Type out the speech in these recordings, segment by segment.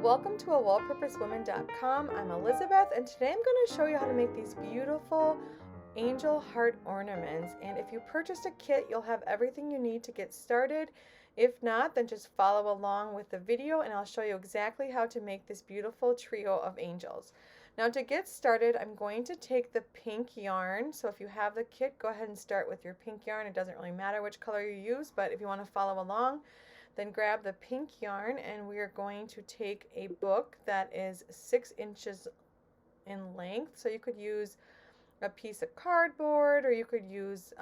Welcome to allpurposewoman.com. I'm Elizabeth, and today I'm going to show you how to make these beautiful angel heart ornaments. And if you purchased a kit, you'll have everything you need to get started. If not, then just follow along with the video and I'll show you exactly how to make this beautiful trio of angels. Now to get started, I'm going to take the pink yarn. So if you have the kit, go ahead and start with your pink yarn. It doesn't really matter which color you use, but if you want to follow along, then grab the pink yarn and we are going to take a book that is 6 inches in length. So you could use a piece of cardboard or you could use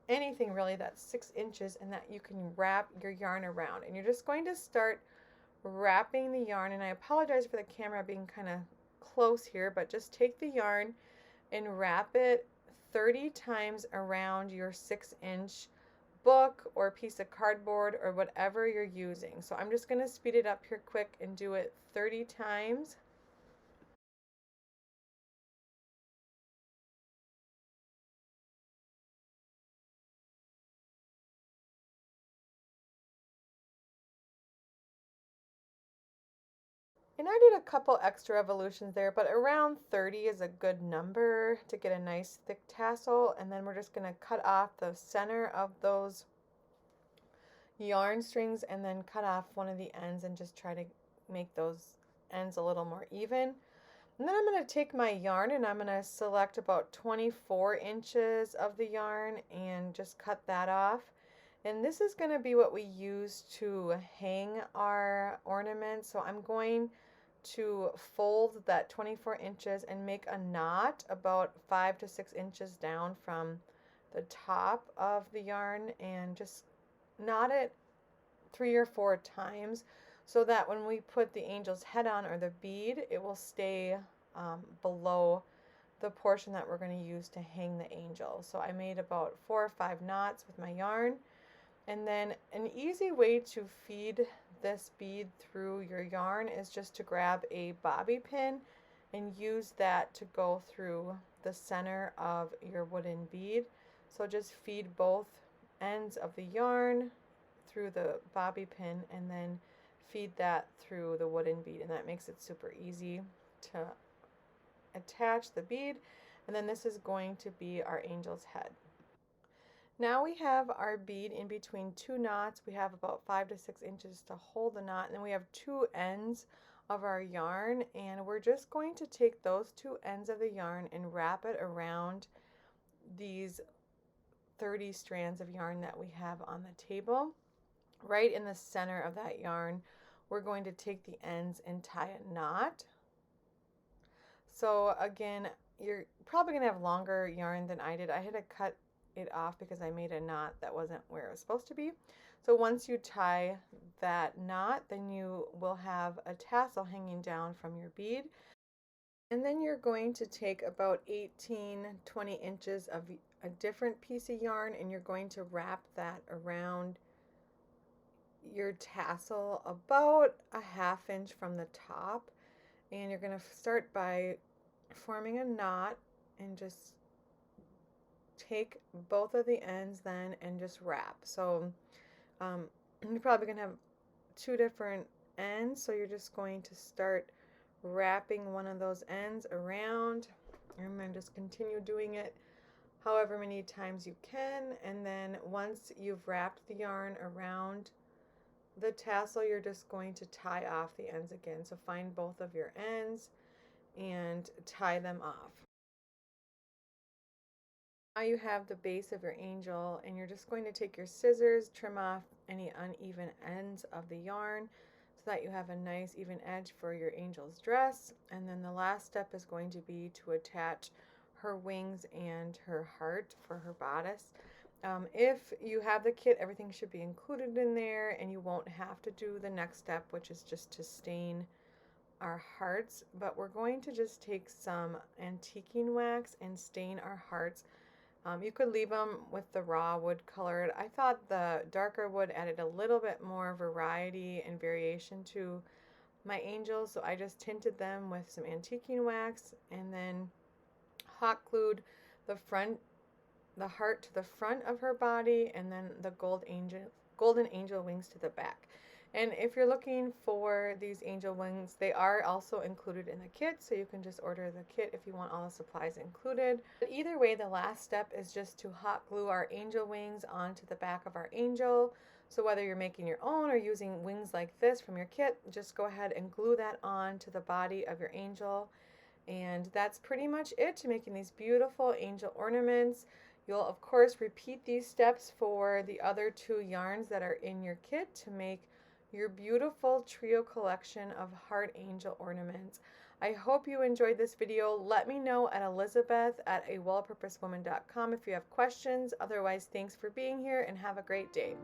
anything really that's 6 inches and that you can wrap your yarn around. And you're just going to start wrapping the yarn, and I apologize for the camera being kind of close here, but just take the yarn and wrap it 30 times around your 6-inch book or piece of cardboard or whatever you're using. So I'm just going to speed it up here quick and do it 30 times. And I did a couple extra revolutions there, but around 30 is a good number to get a nice thick tassel. And then we're just going to cut off the center of those yarn strings and then cut off one of the ends and just try to make those ends a little more even. And then I'm going to take my yarn and I'm going to select about 24 inches of the yarn and just cut that off. And this is going to be what we use to hang our ornament. So I'm going to fold that 24 inches and make a knot about 5 to 6 inches down from the top of the yarn and just knot it 3 or 4 times so that when we put the angel's head on or the bead, it will stay below the portion that we're going to use to hang the angel. So I made about 4 or 5 knots with my yarn. And then an easy way to feed this bead through your yarn is just to grab a bobby pin and use that to go through the center of your wooden bead. So just feed both ends of the yarn through the bobby pin and then feed that through the wooden bead, and that makes it super easy to attach the bead. And then this is going to be our angel's head. Now we have our bead in between 2 knots. We have about 5 to 6 inches to hold the knot, and then we have 2 ends of our yarn, and we're just going to take those 2 ends of the yarn and wrap it around these 30 strands of yarn that we have on the table. Right in the center of that yarn, we're going to take the ends and tie a knot. So again, you're probably going to have longer yarn than I did. I had to cut it off because I made a knot that wasn't where it was supposed to be. So once you tie that knot, then you will have a tassel hanging down from your bead. And then you're going to take about 18-20 inches of a different piece of yarn and you're going to wrap that around your tassel about a 1/2 inch from the top. And you're going to start by forming a knot and just take both of the ends then and just wrap. So you're probably going to have 2 different ends, so you're just going to start wrapping one of those ends around and then just continue doing it however many times you can. And then once you've wrapped the yarn around the tassel, you're just going to tie off the ends again. So find both of your ends and tie them off. Now you have the base of your angel, and you're just going to take your scissors, trim off any uneven ends of the yarn so that you have a nice even edge for your angel's dress. And then the last step is going to be to attach her wings and her heart for her bodice. If you have the kit, everything should be included in there and you won't have to do the next step, which is just to stain our hearts. But we're going to just take some antiquing wax and stain our hearts. You could leave them with the raw wood colored. I thought the darker wood added a little bit more variety and variation to my angels, so I just tinted them with some antiquing wax and then hot glued the heart to the front of her body and then the golden angel wings to the back. And if you're looking for these angel wings, they are also included in the kit, so you can just order the kit if you want all the supplies included. But either way, the last step is just to hot glue our angel wings onto the back of our angel. So whether you're making your own or using wings like this from your kit, just go ahead and glue that on to the body of your angel. And that's pretty much it to making these beautiful angel ornaments. You'll of course repeat these steps for the other 2 yarns that are in your kit to make your beautiful trio collection of heart angel ornaments. I hope you enjoyed this video. Let me know at elizabeth@awellpurposewoman.com if you have questions. Otherwise, thanks for being here and have a great day.